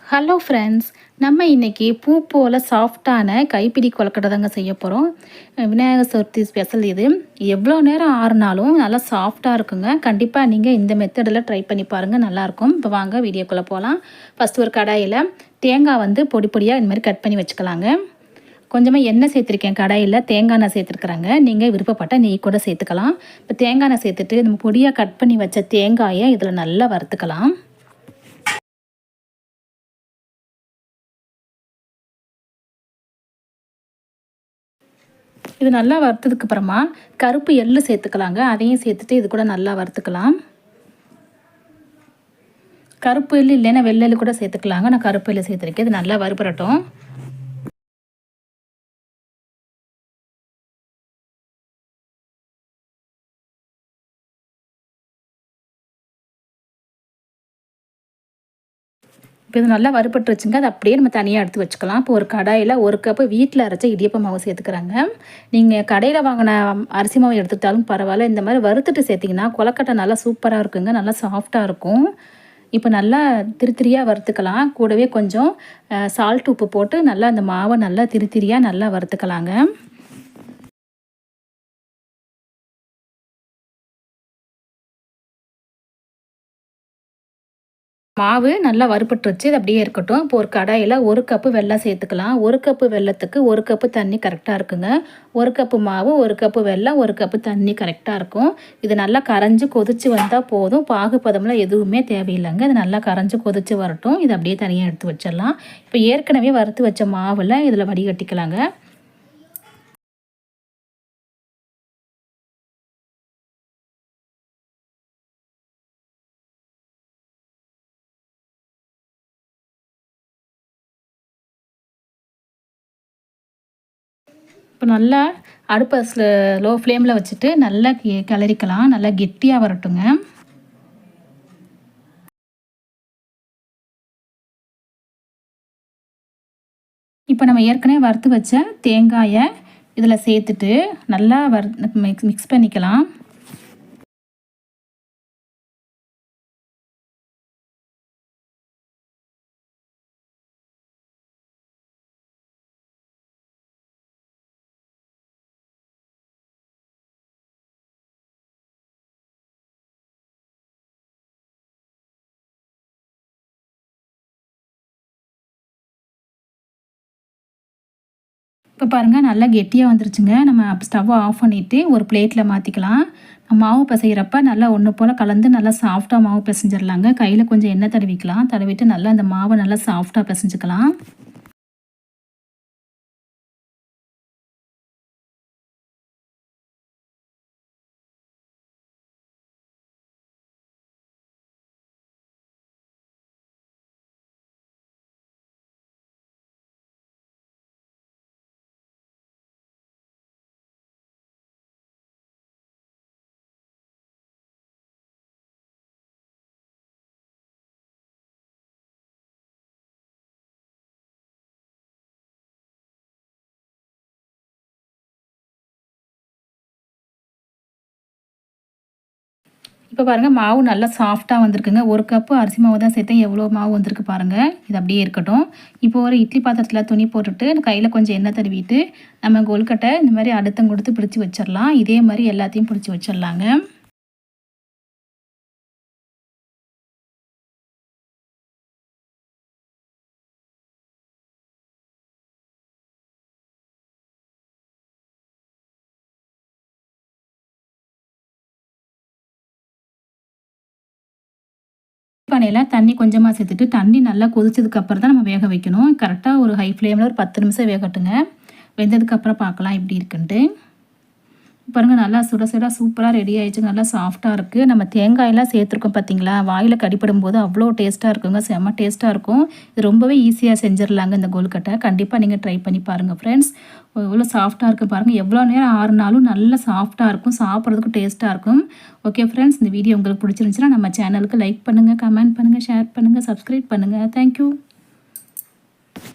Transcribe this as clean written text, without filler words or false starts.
Hello friends, நம்ம இன்றைக்கி பூ போல் சாஃப்டான கைப்பிடி கொழுக்கட்டை தாங்க செய்ய போகிறோம். விநாயகர் சதுர்த்தி ஸ்பெஷல் இது. எவ்வளோ நேரம் ஆறுனாலும் நல்லா சாஃப்டாக இருக்குங்க. கண்டிப்பாக நீங்கள் இந்த மெத்தடில் ட்ரை பண்ணி பாருங்கள், நல்லாயிருக்கும். இப்போ வாங்க வீடியோக்குள்ளே போகலாம். ஃபஸ்ட்டு ஒரு கடாயில் தேங்காய் பொடி பொடியாக இந்த மாதிரி கட் பண்ணி வச்சுக்கலாங்க. கொஞ்சமாக எண்ணெய் சேர்த்துருக்கேன், கடாயில் தேங்காய் எண்ணெய் சேர்த்துருக்குறாங்க. நீங்கள் விருப்பப்பட்ட நெய் கூட சேர்த்துக்கலாம். இப்போ தேங்காய் எண்ணெய் சேர்த்துட்டு நம்ம பொடியாக கட் பண்ணி வச்ச தேங்காயை இதில் நல்லா வறுத்துக்கலாம். இது நல்லா வறுத்ததுக்கு அப்புறமா கருப்பு எள்ளு சேர்த்துக்கலாங்க. அதையும் சேர்த்துட்டு இது கூட நல்லா வறுத்துக்கலாம். கருப்பு எள்ளு இல்லைன்னா வெள்ளெள்ளு கூட சேர்த்துக்கலாங்க. நான் கருப்பு எள்ளு சேர்த்துருக்கேன். இது நல்லா வறுபடட்டும். இப்போ இது நல்லா வறுபட்டுருச்சுங்க. அது அப்படியே நம்ம தனியாக எடுத்து வச்சுக்கலாம். இப்போ ஒரு கடாயில் ஒரு கப்பு வீட்டில் அரைச்ச இடியப்ப மாவு சேர்த்துக்கிறாங்க. நீங்கள் கடையில் வாங்கின அரிசி மாவு எடுத்துட்டாலும் பரவாயில்ல, இந்த மாதிரி வறுத்துட்டு சேர்த்திங்கன்னா கொழுக்கட்டை நல்லா சூப்பராக இருக்குங்க, நல்லா சாஃப்டாக இருக்கும். இப்போ நல்லா திரியாக வறுத்துக்கலாம். கூடவே கொஞ்சம் சால்ட் உப்பு போட்டு நல்லா அந்த மாவை நல்லா திரியாக நல்லா வறுத்துக்கலாங்க. மாவு நல்லா வறுபட்டுருச்சு, இது அப்படியே இருக்கட்டும். இப்போ ஒரு கடாயில் ஒரு கப்பு வெல்லம் சேர்த்துக்கலாம். ஒரு கப்பு வெல்லத்துக்கு ஒரு கப்பு தண்ணி கரெக்டாக இருக்குங்க. ஒரு கப்பு மாவு, ஒரு கப்பு வெல்லம், ஒரு கப்பு தண்ணி கரெக்டாக இருக்கும். இது நல்லா கரைஞ்சி கொதித்து வந்தால் போதும். பாகுபதம்லாம் எதுவுமே தேவையில்லைங்க. இது நல்லா கரைஞ்சி கொதித்து வரட்டும். இது அப்படியே தனியாக எடுத்து வச்சிடலாம். இப்போ ஏற்கனவே வறுத்து வச்ச மாவில் இதில் வடிகட்டிக்கலாங்க. இப்போ நல்லா அடுப்பை லோ ஃப்ளேமில் வச்சுட்டு நல்லா கிளறிக்கலாம். நல்லா கெட்டியாக வரட்டுங்க. இப்போ நம்ம ஏற்கனவே வறுத்து வச்ச தேங்காயை இதில் சேர்த்துட்டு நல்லா மிக்ஸ் பண்ணிக்கலாம். இப்போ பாருங்கள் நல்லா கெட்டியாக வந்துருச்சுங்க. நம்ம ஸ்டவ்வை ஆஃப் பண்ணிவிட்டு ஒரு பிளேட்டில் மாற்றிக்கலாம். மாவு பிசைகிறப்ப நல்லா ஒன்று போல் கலந்து நல்லா சாஃப்டாக மாவு பிசைஞ்சிடலாங்க. கையில் கொஞ்சம் எண்ணெய் தடவிக்கலாம். தடவிட்டு நல்லா அந்த மாவை நல்லா சாஃப்டாக பிசைஞ்சிக்கலாம். இப்போ பாருங்கள் மாவு நல்லா சாஃப்டாக வந்திருக்குங்க. ஒரு கப்பு அரிசி மாவு தான் சேர்த்தேன். எவ்வளோ மாவு வந்திருக்கு பாருங்கள். இது அப்படியே இருக்கட்டும். இப்போ ஒரு இட்லி பாத்திரத்தில் துணி போட்டுட்டு கையில் கொஞ்சம் எண்ணெய் தடவிட்டு நம்ம கொழுக்கட்டை இந்த மாதிரி அடுத்தம் கொடுத்து பிடிச்சி வச்சிடலாம். இதே மாதிரி எல்லாத்தையும் பிடிச்சி வச்சிடலாங்க. பானையில் தண்ணி கொஞ்சமாக சேர்த்துட்டு தண்ணி நல்லா கொதிச்சதுக்கப்புறம் தான் நம்ம வேக வைக்கணும். கரெக்டாக ஒரு ஹை ஃப்ளேமில் ஒரு 10 நிமிஷம் வேகட்டுங்க. வெந்ததுக்கப்புறம் பார்க்கலாம் எப்படி இருக்குன்ட்டு. பாருங்கள் நல்லா சுட சுட சூப்பராக ரெடி ஆகிடுச்சு. நல்லா சாஃப்டாக இருக்குது. நம்ம தேங்காயெல்லாம் சேர்த்துருக்கோம் பார்த்தீங்களா, வாயில் கடிப்படும் போது அவ்வளோ டேஸ்ட்டாக இருக்குங்க. செம்ம டேஸ்ட்டாக இருக்கும். இது ரொம்பவே ஈஸியாக செஞ்சிடலாங்க இந்த கொழுக்கட்டை. கண்டிப்பாக நீங்கள் ட்ரை பண்ணி பாருங்கள் ஃப்ரெண்ட்ஸ். எவ்வளோ சாஃப்டாக இருக்குது பாருங்கள். எவ்வளோ நேரம் ஆறுனாலும் நல்லா சாஃப்டாக இருக்கும், சாப்பிட்றதுக்கும் டேஸ்ட்டாக இருக்கும். ஓகே ஃப்ரெண்ட்ஸ், இந்த வீடியோ உங்களுக்கு பிடிச்சிருந்துச்சுன்னா நம்ம சேனலுக்கு லைக் பண்ணுங்கள், கமெண்ட் பண்ணுங்கள், ஷேர் பண்ணுங்கள், சப்ஸ்கிரைப் பண்ணுங்கள். தேங்க்யூ.